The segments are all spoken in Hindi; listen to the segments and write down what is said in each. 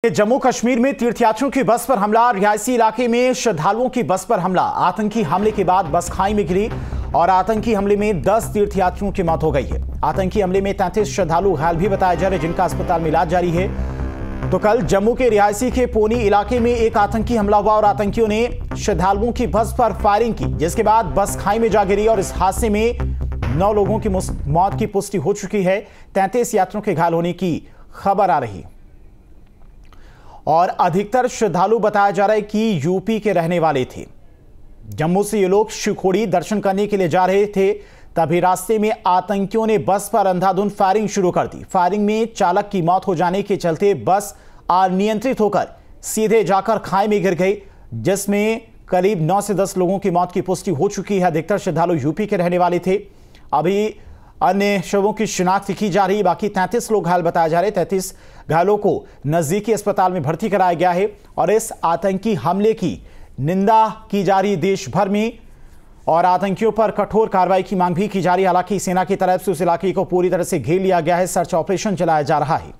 जम्मू कश्मीर में तीर्थयात्रियों की बस पर हमला। रिहायशी इलाके में श्रद्धालुओं की बस पर हमला। आतंकी हमले के बाद बस खाई में गिरी और आतंकी हमले में 10 तीर्थयात्रियों की मौत हो गई है। आतंकी हमले में 33 श्रद्धालु घायल भी बताए जा रहे, जिनका अस्पताल में इलाज जारी है। तो कल जम्मू के रिहायशी के पोनी इलाके में एक आतंकी हमला हुआ और आतंकियों ने श्रद्धालुओं की बस पर फायरिंग की, जिसके बाद बस खाई में जा गिरी और इस हादसे में 9 लोगों की मौत की पुष्टि हो चुकी है। 33 यात्रियों के घायल होने की खबर आ रही और अधिकतर श्रद्धालु बताया जा रहा है कि यूपी के रहने वाले थे। जम्मू से ये लोग शिवखोड़ी दर्शन करने के लिए जा रहे थे, तभी रास्ते में आतंकियों ने बस पर अंधाधुंध फायरिंग शुरू कर दी। फायरिंग में चालक की मौत हो जाने के चलते बस अनियंत्रित होकर सीधे जाकर खाई में गिर गई, जिसमें करीब 9 से 10 लोगों की मौत की पुष्टि हो चुकी है। अधिकतर श्रद्धालु यूपी के रहने वाले थे। अभी अन्य शवों की शिनाख्त की जा रही है। बाकी 33 लोग घायल बताए जा रहे। 33 घायलों को नजदीकी अस्पताल में भर्ती कराया गया है और इस आतंकी हमले की निंदा की जा रही है देश भर में और आतंकियों पर कठोर कार्रवाई की मांग भी की जा रही है। हालांकि सेना की तरफ से उस इलाके को पूरी तरह से घेर लिया गया है। सर्च ऑपरेशन चलाया जा रहा है।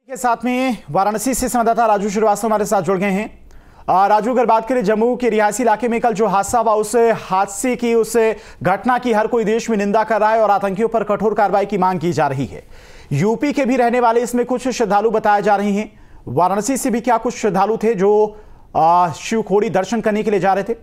के साथ में वाराणसी से संवाददाता राजू श्रीवास्तव हमारे साथ जुड़ गए हैं। राजू, अगर बात करें जम्मू के रिहायशी इलाके में कल जो हादसा हुआ, उस हादसे की, उस घटना की हर कोई देश में निंदा कर रहा है और आतंकियों पर कठोर कार्रवाई की मांग की जा रही है। यूपी के भी रहने वाले इसमें कुछ श्रद्धालु बताए जा रहे हैं। वाराणसी से भी क्या कुछ श्रद्धालु थे जो शिवखोड़ी दर्शन करने के लिए जा रहे थे?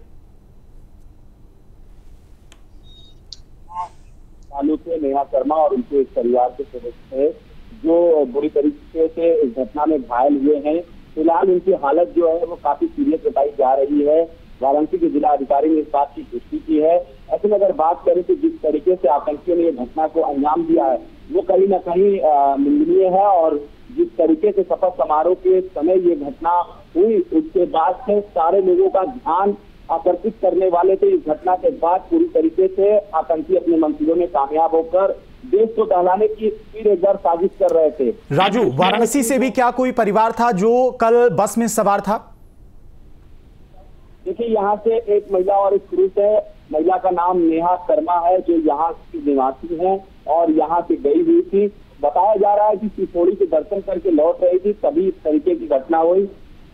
नेहा शर्मा और उनके परिवार के सदस्य जो बुरी तरीके से इस घटना में घायल हुए हैं। फिलहाल उनकी हालत जो है वो काफी सीरियस बताई जा रही है। वाराणसी के जिला अधिकारी ने इस बात की पुष्टि की है। ऐसे में अगर बात करें तो जिस तरीके से आतंकियों ने घटना को अंजाम दिया है वो कहीं न कहीं निंदनीय है और जिस तरीके से शपथ समारोह के समय ये घटना हुई, उसके बाद से सारे लोगों का ध्यान आकर्षित करने वाले थे। इस घटना के बाद पूरी तरीके से आतंकी अपने मंसूबों में कामयाब होकर देश को दहलाने की फिर एक बार साजिश कर रहे थे। राजू, वाराणसी से भी क्या कोई परिवार था जो कल बस में सवार था? देखिए, यहाँ से एक महिला और एक पुरुष है। महिला का नाम नेहा शर्मा है, जो यहाँ की निवासी है और यहाँ से गई हुई थी। बताया जा रहा है कि शिवखोड़ी के दर्शन करके लौट रही थी, तभी इस तरीके की घटना हुई।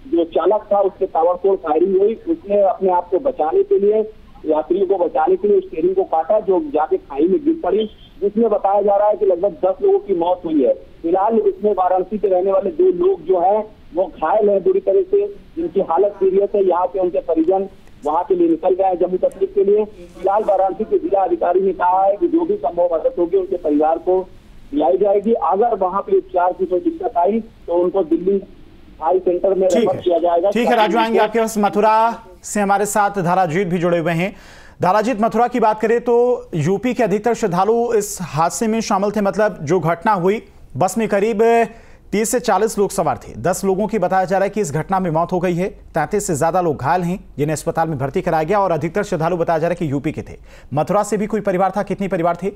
जो चालक था उसके ताबड़तोड़ फायरिंग हुई। उसने अपने आप को बचाने के लिए, यात्रियों को बचाने के लिए स्टीयरिंग को काटा, जो जाके खाई में गिर पड़ी, जिसमें बताया जा रहा है कि लगभग 10 लोगों की मौत हुई है। फिलहाल इसमें वाराणसी के रहने वाले 2 लोग जो हैं वो घायल हैं बुरी तरह से, जिनकी हालत सीरियस है। यहाँ पे उनके परिजन वहाँ के लिए निकल गए हैं जम्मू कश्मीर के लिए। फिलहाल वाराणसी के जिला अधिकारी ने कहा है कि जो भी संभव मदद होगी उनके परिवार को दिलाई जाएगी। अगर वहाँ पे उपचार की कोई दिक्कत आई तो उनको दिल्ली हाई सेंटर में रेफर किया जाएगा। ठीक है राजू, आएंगे आपके पास। मथुरा से हमारे साथ धाराजीत भी जुड़े हुए हैं। धाराजीत, मथुरा की बात करें तो यूपी के अधिकतर श्रद्धालु इस हादसे में शामिल थे। मतलब जो घटना हुई, बस में करीब 30 से 40 लोग सवार थे। 10 लोगों की बताया जा रहा है कि इस घटना में मौत हो गई है। 33 से ज्यादा लोग घायल हैं, जिन्हें अस्पताल में भर्ती कराया गया और अधिकतर श्रद्धालु बताया जा रहा है कि यूपी के थे। मथुरा से भी कोई परिवार था? कितने परिवार थे?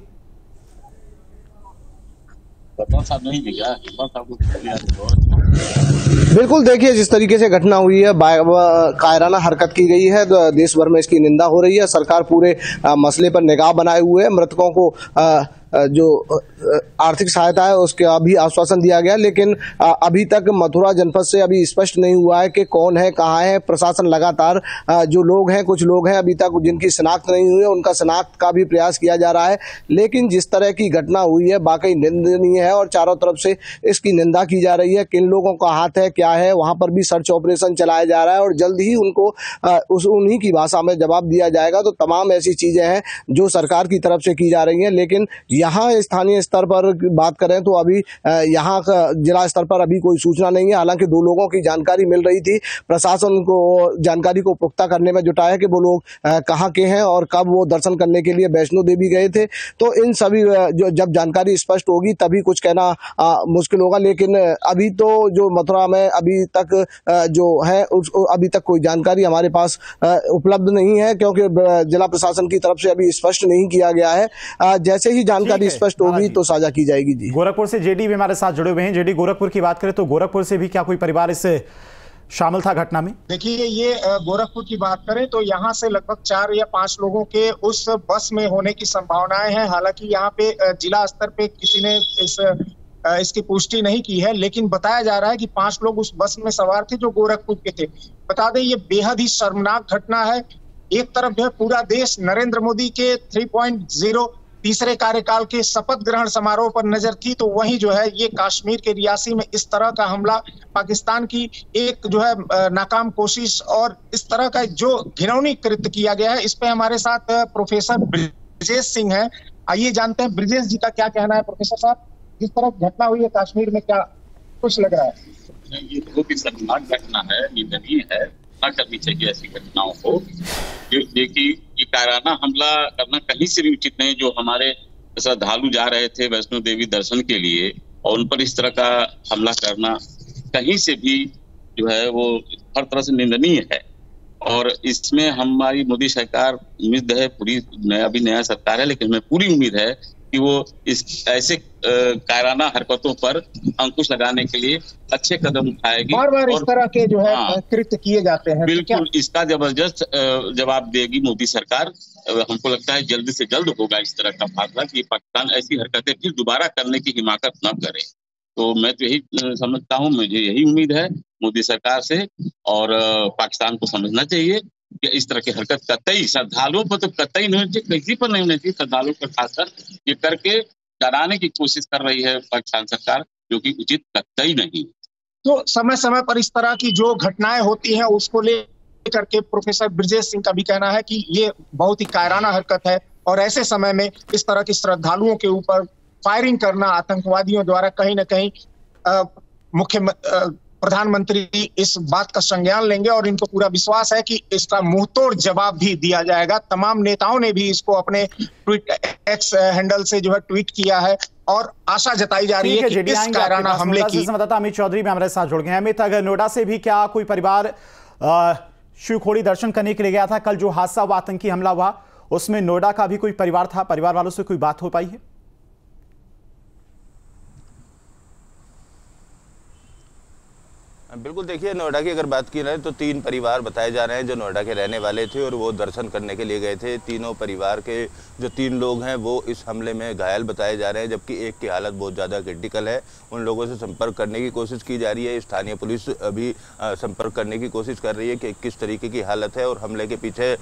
बिल्कुल, देखिए जिस तरीके से घटना हुई है, कायराना हरकत की गई है, देश भर में इसकी निंदा हो रही है। सरकार पूरे मसले पर निगाह बनाए हुए है। मृतकों को जो आर्थिक सहायता है उसका भी आश्वासन दिया गया, लेकिन अभी तक मथुरा जनपद से अभी स्पष्ट नहीं हुआ है कि कौन है, कहाँ है। प्रशासन लगातार जो लोग हैं, कुछ लोग हैं अभी तक जिनकी शिनाख्त नहीं हुई है, उनका शिनाख्त का भी प्रयास किया जा रहा है। लेकिन जिस तरह की घटना हुई है वाकई निंदनीय है और चारों तरफ से इसकी निंदा की जा रही है। किन लोगों का हाथ है, क्या है, वहां पर भी सर्च ऑपरेशन चलाया जा रहा है और जल्द ही उनको उन्हीं की भाषा में जवाब दिया जाएगा। तो तमाम ऐसी चीजें हैं जो सरकार की तरफ से की जा रही हैं, लेकिन यहाँ स्थानीय स्तर पर बात करें तो अभी यहाँ जिला स्तर पर अभी कोई सूचना नहीं है। हालांकि 2 लोगों की जानकारी मिल रही थी, प्रशासन को जानकारी को पुख्ता करने में जुटा है कि वो लोग कहाँ के हैं और कब वो दर्शन करने के लिए वैष्णो देवी गए थे। तो इन सभी जो जब जानकारी स्पष्ट होगी तभी कुछ कहना मुश्किल होगा। लेकिन अभी तो जो मथुरा में अभी तक जो है अभी तक कोई जानकारी हमारे पास उपलब्ध नहीं है, क्योंकि जिला प्रशासन की तरफ से अभी स्पष्ट नहीं किया गया है। जैसे ही जानकारी स्पष्ट होगी तो साझा की जाएगी। जी, गोरखपुर से जेडी भी हमारे साथ जुड़े हुए हैं। जेडी, गोरखपुर की बात करें तो गोरखपुर से भी क्या कोई परिवार इससे शामिल था घटना में? देखिए, ये गोरखपुर की बात करें तो यहाँ से लगभग 4 या 5 लोगों के उस बस में होने की संभावनाएं हैं। हालांकि यहाँ पे जिला स्तर पे किसी ने इसकी पुष्टि नहीं की है, लेकिन बताया जा रहा है कि 5 लोग उस बस में सवार थे जो गोरखपुर के थे। बता दें, ये बेहद ही शर्मनाक घटना है। एक तरफ जो है पूरा देश नरेंद्र मोदी के 3.0 तीसरे कार्यकाल के शपथ ग्रहण समारोह पर नजर थी, तो वहीं जो है ये कश्मीर के रियासी में इस तरह का हमला, पाकिस्तान की एक जो है नाकाम कोशिश और इस तरह का जो घिनौनी कृत्य किया गया है, इस पे हमारे साथ प्रोफेसर ब्रिजेश सिंह हैं। आइए जानते हैं ब्रिजेश जी का क्या कहना है। प्रोफेसर साहब, जिस तरह घटना हुई है कश्मीर में, क्या कुछ लग रहा है? ये बहुत ही शर्मनाक घटना है, निंदनीय है, न करनी चाहिए ऐसी घटनाओं को। देखिए, ये कायराना हमला करना कहीं से भी उचित नहीं। जो हमारे श्रद्धालु जा रहे थे वैष्णो देवी दर्शन के लिए और उन पर इस तरह का हमला करना कहीं से भी जो है वो हर तरह से निंदनीय है। और इसमें हमारी मोदी सरकार, उम्मीद है पूरी, नया सरकार है, लेकिन हमें पूरी उम्मीद है कि वो इस ऐसे कायराना हरकतों पर अंकुश लगाने के लिए अच्छे कदम उठाएगी। बार-बार इस तरह के जो है कृत्य किए जाते हैं। बिल्कुल, इसका जबरदस्त जवाब देगी मोदी सरकार। हमको लगता है जल्द से जल्द होगा इस तरह का फैसला कि पाकिस्तान ऐसी हरकतें फिर दोबारा करने की हिमाकत न करे। तो मैं तो यही समझता हूँ, मुझे यही उम्मीद है मोदी सरकार से, और पाकिस्तान को समझना चाहिए कि इस तरह की हरकत कतई श्रद्धालुओं पर तो कतई नहीं होनी चाहिए, किसी पर नहीं होनी चाहिए। श्रद्धालुओं पर खासकर ये करके डराने की कोशिश कर रही है पाकिस्तान सरकार, जो कि उचित कतई नहीं। तो समय समय पर इस तरह की जो घटनाएं होती हैं उसको लेकर के प्रोफेसर ब्रिजेश सिंह का भी कहना है कि ये बहुत ही कायराना हरकत है, और ऐसे समय में इस तरह की श्रद्धालुओं के ऊपर फायरिंग करना आतंकवादियों द्वारा कहीं न कहीं प्रधानमंत्री इस बात का संज्ञान लेंगे और इनको पूरा विश्वास है कि इसका मुंहतोड़ जवाब भी दिया जाएगा। तमाम नेताओं ने भी इसको अपने ट्वीट एक्स हैंडल से जो है ट्वीट किया है और आशा जताई जा रही है कि इस कायराना हमले की। संवाददाता अमित चौधरी भी हमारे साथ जुड़ गए हैं। अमित, अगर नोएडा से भी क्या कोई परिवार शिवखोड़ी दर्शन करने के लिए गया था? कल जो हादसा हुआ, आतंकी हमला हुआ, उसमें नोएडा का भी कोई परिवार था? परिवार वालों से कोई बात हो पाई है? बिल्कुल, देखिए, नोएडा की अगर बात की जाए तो 3 परिवार बताए जा रहे हैं जो नोएडा के रहने वाले थे और वो दर्शन करने के लिए गए थे। तीनों परिवार के जो 3 लोग हैं वो इस हमले में घायल बताए जा रहे हैं, जबकि एक की हालत बहुत ज़्यादा क्रिटिकल है। उन लोगों से संपर्क करने की कोशिश की जा रही है। स्थानीय पुलिस अभी संपर्क करने की कोशिश कर रही है कि किस तरीके की हालत है और हमले के पीछे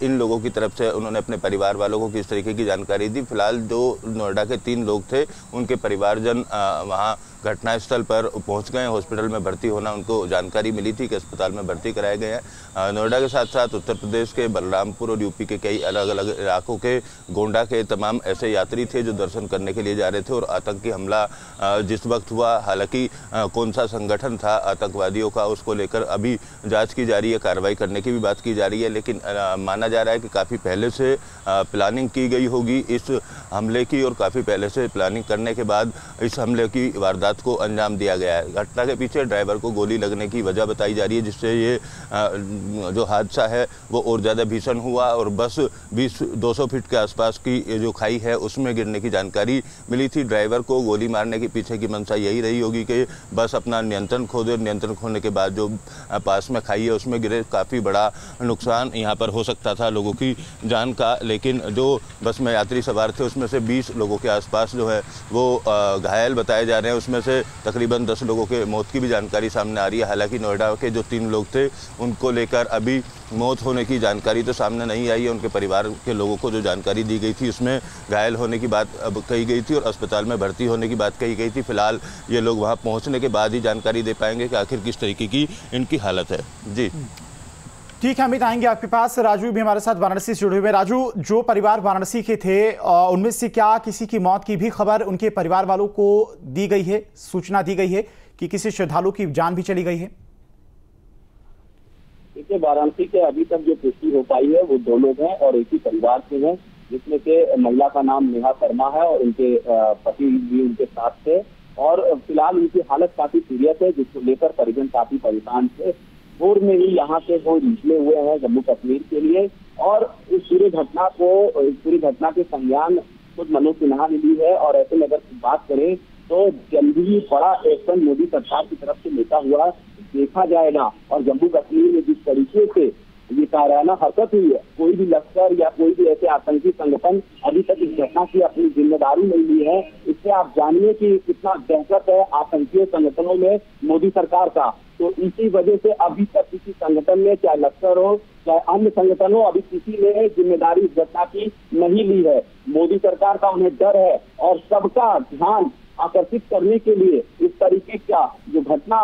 इन लोगों की तरफ से उन्होंने अपने परिवार वालों को किस तरीके की जानकारी दी। फिलहाल जो नोएडा के 3 लोग थे उनके परिवारजन वहाँ घटनास्थल पर पहुंच गए। हॉस्पिटल में भर्ती होना उनको जानकारी मिली थी कि अस्पताल में भर्ती कराए गए हैं। नोएडा के साथ साथ उत्तर प्रदेश के बलरामपुर और यूपी के कई अलग अलग इलाकों के गोंडा के तमाम ऐसे यात्री थे जो दर्शन करने के लिए जा रहे थे और आतंकी हमला जिस वक्त हुआ, हालांकि कौन सा संगठन था आतंकवादियों का, उसको लेकर अभी जाँच की जा रही है, कार्रवाई करने की भी बात की जा रही है। लेकिन माना जा रहा है कि काफ़ी पहले से प्लानिंग की गई होगी इस हमले की और काफ़ी पहले से प्लानिंग करने के बाद इस हमले की वारदात को अंजाम दिया गया है। घटना के पीछे ड्राइवर को गोली लगने की वजह बताई जा रही है, जिससे ये जो हादसा है वो और ज़्यादा भीषण हुआ और बस 200 फीट के आसपास की जो खाई है उसमें गिरने की जानकारी मिली थी। ड्राइवर को गोली मारने के पीछे की मंशा यही रही होगी कि बस अपना नियंत्रण खो दे। नियंत्रण खोने के बाद जो पास में खाई है उसमें गिरे। काफ़ी बड़ा नुकसान यहाँ पर हो सकता था लोगों की जान का, लेकिन जो बस में यात्री सवार थे उसमें से 20 लोगों के आसपास जो है वो घायल बताए जा रहे हैं। उसमें से तकरीबन 10 लोगों के मौत की भी जानकारी सामने आ रही है। हालांकि नोएडा के जो 3 लोग थे उनको लेकर अभी मौत होने की जानकारी तो सामने नहीं आई है। उनके परिवार के लोगों को जो जानकारी दी गई थी उसमें घायल होने की बात अब कही गई थी और अस्पताल में भर्ती होने की बात कही गई थी। फिलहाल ये लोग वहाँ पहुँचने के बाद ही जानकारी दे पाएंगे कि आखिर किस तरीके की इनकी हालत है। जी ठीक है अमित, आएंगे आपके पास। राजू भी हमारे साथ वाराणसी से जुड़े हुए। राजू, जो परिवार वाराणसी के थे उनमें से क्या किसी की मौत की भी खबर उनके परिवार वालों को दी गई है, सूचना दी गई है कि किसी श्रद्धालु की जान भी चली गई है? देखिए, वाराणसी के अभी तक जो पुष्टि हो पाई है वो 2 लोग हैं और एक ही परिवार से हैं, जिसमें से महिला का नाम नेहा शर्मा है और उनके पति भी उनके साथ थे। और फिलहाल उनकी हालत काफी सीरियस है, जिसको लेकर परिजन काफी परेशान थे। भोर में ही यहाँ से वो निकले हुए हैं जम्मू कश्मीर के लिए और इस पूरी घटना के संज्ञान खुद मनोज सिन्हा ने ली है। और ऐसे में अगर बात करें तो जल्द ही बड़ा एक्शन मोदी सरकार की तरफ से लेता हुआ देखा जाएगा। और जम्मू कश्मीर में जिस तरीके से ये कायराना हरकत हुई है, कोई भी लश्कर या कोई भी ऐसे आतंकी संगठन अभी तक इस घटना की अपनी जिम्मेदारी नहीं ली है। इससे आप जानिए कि कितना दहशत है आतंकी संगठनों में मोदी सरकार का। तो इसी वजह से अभी तक किसी संगठन में, चाहे लश्कर हो चाहे अन्य संगठन हो, अभी किसी ने जिम्मेदारी इस घटना की नहीं ली है। मोदी सरकार का उन्हें डर है और सबका ध्यान आकर्षित करने के लिए इस तरीके का जो घटना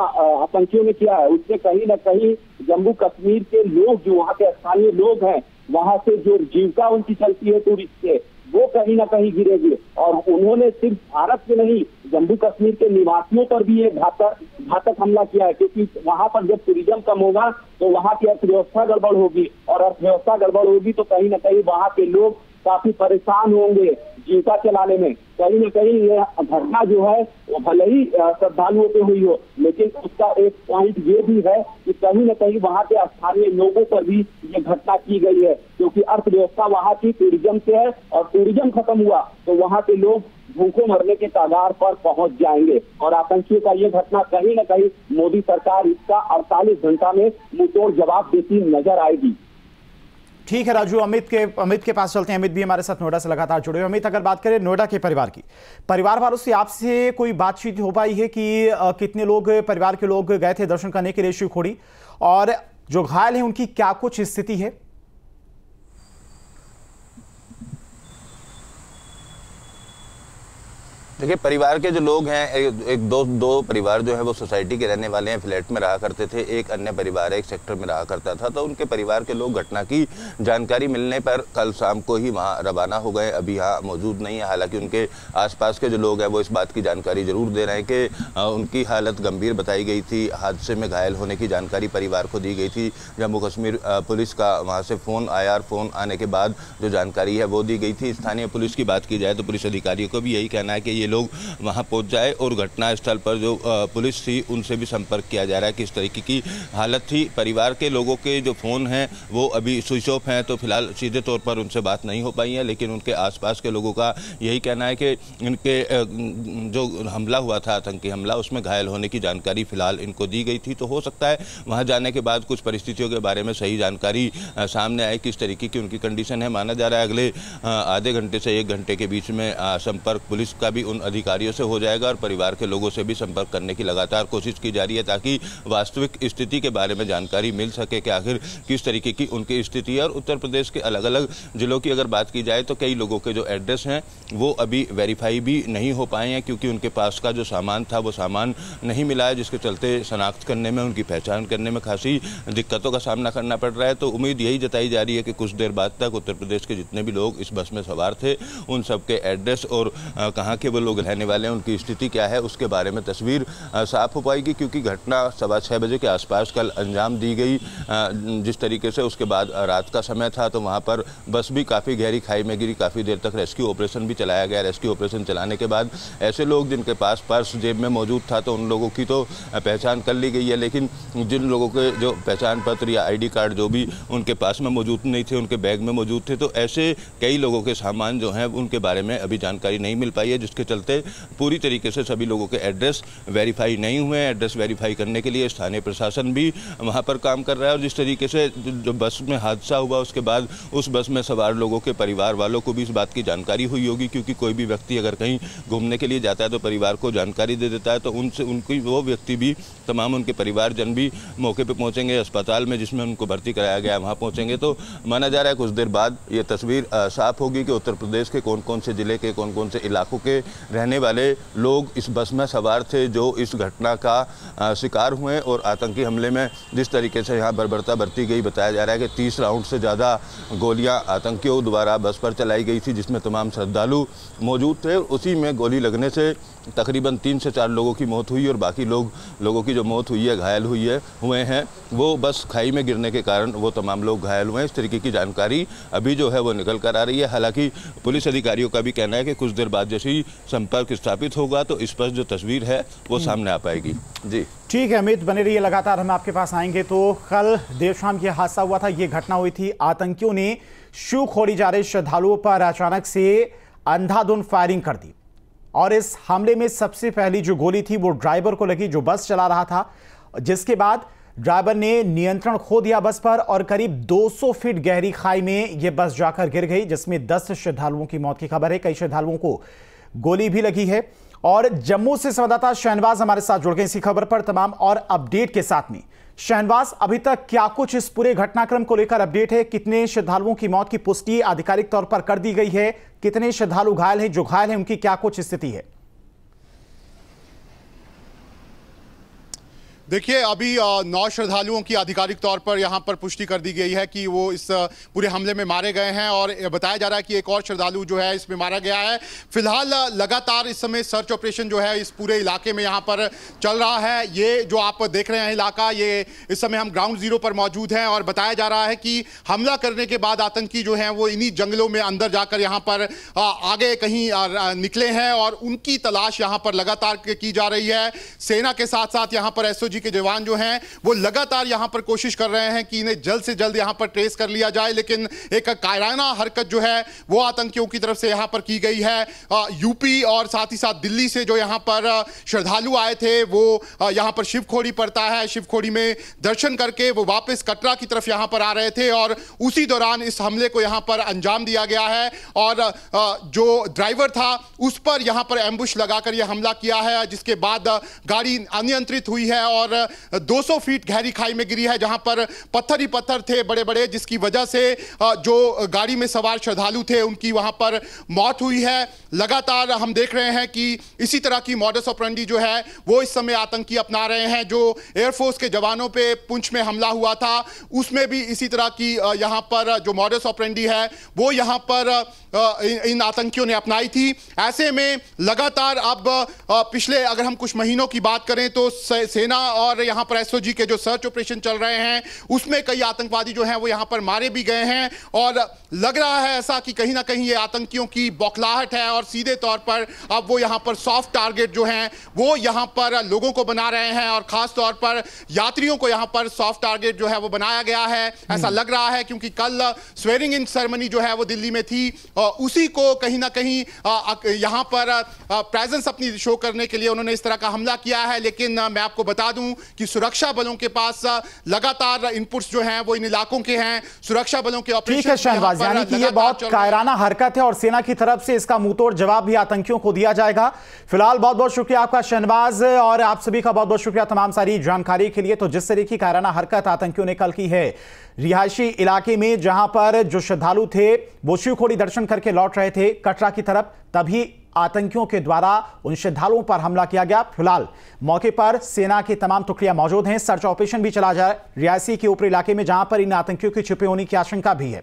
आतंकियों ने किया है, उससे कहीं न कहीं जम्मू कश्मीर के लोग, जो वहाँ के स्थानीय लोग हैं, वहाँ से जो जीविका उनकी चलती है टूरिस्ट से, वो कहीं ना कहीं गिरेगी। और उन्होंने सिर्फ भारत के नहीं, जम्मू कश्मीर के निवासियों पर भी ये घातक हमला किया है, क्योंकि वहाँ पर जब टूरिज्म कम होगा तो वहाँ की अर्थव्यवस्था गड़बड़ होगी और अर्थव्यवस्था गड़बड़ होगी तो कहीं ना कहीं वहाँ के लोग काफी परेशान होंगे जीविका चलाने में। कहीं न कहीं ये घटना जो है वो भले ही श्रद्धालुओं पे हुई हो, लेकिन उसका एक पॉइंट ये भी है कि कहीं न कहीं वहाँ के स्थानीय लोगों पर भी ये घटना की गई है, क्योंकि अर्थव्यवस्था वहाँ की टूरिज्म से है और टूरिज्म खत्म हुआ तो वहाँ के लोग भूखे मरने के कगार पर पहुंच जाएंगे। और आतंकियों का ये घटना कहीं न कहीं मोदी सरकार इसका 48 घंटा में मुंहतोड़ जवाब देती नजर आएगी। ठीक है राजू, अमित के पास चलते हैं। अमित भी हमारे साथ नोएडा से लगातार जुड़े हुए। अमित, अगर बात करें नोएडा के परिवार वालों से आपसे कोई बातचीत हो पाई है कि कितने लोग परिवार के लोग गए थे दर्शन करने के लिए शिवखोड़ी, और जो घायल हैं उनकी क्या कुछ स्थिति है? देखिए, परिवार के जो लोग हैं, दो परिवार जो है वो सोसाइटी के रहने वाले हैं, फ्लैट में रहा करते थे। एक अन्य परिवार एक सेक्टर में रहा करता था। तो उनके परिवार के लोग घटना की जानकारी मिलने पर कल शाम को ही वहाँ रवाना हो गए, अभी यहाँ मौजूद नहीं है। हालांकि उनके आसपास के जो लोग हैं वो इस बात की जानकारी जरूर दे रहे हैं कि उनकी हालत गंभीर बताई गई थी। हादसे में घायल होने की जानकारी परिवार को दी गई थी। जम्मू कश्मीर पुलिस का वहाँ से फ़ोन आया और फ़ोन आने के बाद जो जानकारी है वो दी गई थी। स्थानीय पुलिस की बात की जाए तो पुलिस अधिकारियों को भी यही कहना है कि ये लोग वहां पहुंच जाए और घटना स्थल पर जो पुलिस थी उनसे भी संपर्क किया जा रहा है, किस तरीके की हालत थी। परिवार के लोगों के जो फ़ोन हैं वो अभी स्विच ऑफ हैं, तो फिलहाल सीधे तौर पर उनसे बात नहीं हो पाई है। लेकिन उनके आसपास के लोगों का यही कहना है कि इनके जो हमला हुआ था, आतंकी हमला, उसमें घायल होने की जानकारी फिलहाल इनको दी गई थी। तो हो सकता है वहाँ जाने के बाद कुछ परिस्थितियों के बारे में सही जानकारी सामने आए, किस तरीके की उनकी कंडीशन है। माना जा रहा है अगले आधे घंटे से 1 घंटे के बीच में संपर्क पुलिस का भी उन अधिकारियों से हो जाएगा और परिवार के लोगों से भी संपर्क करने की लगातार कोशिश की जा रही है, ताकि वास्तविक स्थिति के बारे में जानकारी मिल सके कि आखिर किस तरीके की उनकी स्थिति है। और उत्तर प्रदेश के अलग अलग जिलों की अगर बात की जाए तो कई लोगों के जो एड्रेस हैं वो अभी वेरीफाई भी नहीं हो पाए हैं, क्योंकि उनके पास का जो सामान था वो सामान नहीं मिला है, जिसके चलते शनाख्त करने में, उनकी पहचान करने में खासी दिक्कतों का सामना करना पड़ रहा है। तो उम्मीद यही जताई जा रही है कि कुछ देर बाद तक उत्तर प्रदेश के जितने भी लोग इस बस में सवार थे उन सबके एड्रेस और कहाँ के वो लोग रहने वाले, उनकी स्थिति क्या है, उसके बारे में तस्वीर साफ हो पाएगी। क्योंकि घटना 6:15 बजे के आसपास कल अंजाम दी गई जिस तरीके से, उसके बाद रात का समय था तो वहां पर बस भी काफ़ी गहरी खाई में गिरी। काफ़ी देर तक रेस्क्यू ऑपरेशन भी चलाया गया। रेस्क्यू ऑपरेशन चलाने के बाद ऐसे लोग जिनके पास पर्स जेब में मौजूद था तो उन लोगों की तो पहचान कर ली गई है, लेकिन जिन लोगों के जो पहचान पत्र या ID कार्ड जो भी उनके पास में मौजूद नहीं थे, उनके बैग में मौजूद थे, तो ऐसे कई लोगों के सामान जो हैं उनके बारे में अभी जानकारी नहीं मिल पाई है, जिसके चलते पूरी तरीके से सभी लोगों के एड्रेस वेरीफाई नहीं हुए हैं। एड्रेस वेरीफाई करने के लिए स्थानीय प्रशासन भी वहां पर काम कर रहा है। और जिस तरीके से जो बस में हादसा हुआ उसके बाद उस बस में सवार लोगों के परिवार वालों को भी इस बात की जानकारी हुई होगी, क्योंकि कोई भी व्यक्ति अगर कहीं घूमने के लिए जाता है तो परिवार को जानकारी दे देता है। तो उनसे उनकी वो व्यक्ति भी, तमाम उनके परिवारजन भी मौके पर पहुंचेंगे, अस्पताल में जिसमें उनको भर्ती कराया गया वहाँ पहुँचेंगे। तो माना जा रहा है कुछ देर बाद ये तस्वीर साफ होगी कि उत्तर प्रदेश के कौन कौन से जिले के, कौन कौन से इलाकों के रहने वाले लोग इस बस में सवार थे जो इस घटना का शिकार हुए। और आतंकी हमले में जिस तरीके से यहाँ बर्बरता बरती गई, बताया जा रहा है कि 30 राउंड से ज़्यादा गोलियाँ आतंकियों द्वारा बस पर चलाई गई थी, जिसमें तमाम श्रद्धालु मौजूद थे। उसी में गोली लगने से तकरीबन 3 से 4 लोगों की मौत हुई और बाकी लोगों की जो मौत हुई है, घायल हुए हैं, वो बस खाई में गिरने के कारण वो तमाम लोग घायल हुए हैं। इस तरीके की जानकारी अभी जो है वो निकल कर आ रही है। हालांकि पुलिस अधिकारियों का भी कहना है कि कुछ देर बाद जैसे ही संपर्क स्थापित होगा तो इस पर जो तस्वीर है वो सामने आ पाएगी। जी ठीक है अमित, बने रहिए, लगातार हम आपके पास आएंगे। तो कल देर शाम ये हादसा हुआ था, ये घटना हुई थी। आतंकियों ने शिव खोड़ी जा रहे श्रद्धालुओं पर अचानक से अंधाधुंध फायरिंग कर दी और इस हमले में सबसे पहली जो गोली थी वो ड्राइवर को लगी जो बस चला रहा था, जिसके बाद ड्राइवर ने नियंत्रण खो दिया बस पर और करीब 200 फीट गहरी खाई में यह बस जाकर गिर गई, जिसमें 10 श्रद्धालुओं की मौत की खबर है। कई श्रद्धालुओं को गोली भी लगी है। और जम्मू से संवाददाता शहनवाज हमारे साथ जुड़ गए इसी खबर पर तमाम और अपडेट के साथ में। शहनवाज, अभी तक क्या कुछ इस पूरे घटनाक्रम को लेकर अपडेट है? कितने श्रद्धालुओं की मौत की पुष्टि आधिकारिक तौर पर कर दी गई है? कितने श्रद्धालु घायल हैं? जो घायल हैं उनकी क्या कुछ स्थिति है? देखिए, अभी 9 श्रद्धालुओं की आधिकारिक तौर पर यहाँ पर पुष्टि कर दी गई है कि वो इस पूरे हमले में मारे गए हैं और बताया जा रहा है कि एक और श्रद्धालु जो है इसमें मारा गया है। फिलहाल लगातार इस समय सर्च ऑपरेशन जो है इस पूरे इलाके में यहाँ पर चल रहा है। ये जो आप देख रहे हैं इलाका, ये इस समय हम ग्राउंड जीरो पर मौजूद हैं और बताया जा रहा है कि हमला करने के बाद आतंकी जो हैं वो इन्हीं जंगलों में अंदर जाकर यहाँ पर आगे कहीं निकले हैं और उनकी तलाश यहाँ पर लगातार की जा रही है। सेना के साथ साथ यहाँ पर एसओजी के जवान जो हैं वो लगातार यहां पर कोशिश कर रहे हैं कि इन्हें जल्द से जल्द यहां पर ट्रेस कर लिया जाए, लेकिन एक कायराना हरकत जो है वो आतंकियों की तरफ से यहां पर की गई है। यूपी और साथ ही साथ दिल्ली से जो यहां पर श्रद्धालु आए थे वो यहां पर शिवखोड़ी पड़ता है, शिवखोड़ी में दर्शन करके वो वापस कटरा की तरफ यहां पर आ रहे थे और उसी दौरान इस हमले को यहां पर अंजाम दिया गया है। और जो ड्राइवर था उस पर यहां पर एम्बुश लगाकर यह हमला किया है, जिसके बाद गाड़ी अनियंत्रित हुई है और 200 फीट गहरी खाई में गिरी है, जहां पर पत्थर ही पत्थर थे बड़े बड़े, जिसकी वजह से जो गाड़ी में सवार श्रद्धालु थे उनकी वहां पर मौत हुई है। लगातार हम देख रहे हैं कि इसी तरह की मॉडस ऑपरेंडी जो है वो इस समय आतंकी अपना रहे हैं। जो एयरफोर्स के जवानों पे पुंछ में हमला हुआ था उसमें भी इसी तरह की यहां पर जो मॉडस ऑपरेंडी है वो यहां पर इन आतंकियों ने अपनाई थी। ऐसे में लगातार अब पिछले अगर हम कुछ महीनों की बात करें तो सेना और यहां पर एसओजी के जो सर्च ऑपरेशन चल रहे हैं उसमें कई आतंकवादी जो हैं वो यहां पर मारे भी गए हैं और लग रहा है ऐसा कि कहीं ना कहीं ये आतंकियों की बौखलाहट है और सीधे तौर पर अब वो यहां पर सॉफ्ट टारगेट जो हैं वो यहां पर लोगों को बना रहे हैं और खास तौर पर यात्रियों को यहां पर सॉफ्ट टारगेट जो है वो बनाया गया है, ऐसा लग रहा है। क्योंकि कल स्वेरिंग इन सेरेमनी जो है वो दिल्ली में थी, उसी को कहीं ना कहीं यहां पर प्रेजेंस अपनी शो करने के लिए उन्होंने इस तरह का हमला किया है। लेकिन मैं आपको बता दूं कि सुरक्षा बलों के पास लगातार इनपुट्स जो हैं वो इन इलाकों के हैं। सुरक्षा बलों के ऑपरेशन, ठीक है शहनवाज, यानी कि ये बहुत कायराना हरकत है और सेना की तरफ से इसका मुंहतोड़ जवाब भी आतंकियों को दिया जाएगा। फिलहाल बहुत बहुत शुक्रिया आपका शहनवाज, और आप सभी का बहुत बहुत शुक्रिया तमाम सारी जानकारी के लिए। तो जिस तरह की कायराना हरकत आतंकियों ने कल की है रिहायशी इलाके में, जहां पर जो श्रद्धालु थे वो शिवखोड़ी दर्शन करके लौट रहे थे कटरा की तरफ, तभी आतंकियों के द्वारा उन श्रद्धालुओं पर हमला किया गया। फिलहाल मौके पर सेना की तमाम टुकड़ियां मौजूद हैं। सर्च ऑपरेशन भी चला जा रहा है रिहायशी के ऊपरी इलाके में, जहां पर इन आतंकियों के छिपे होने की आशंका भी है।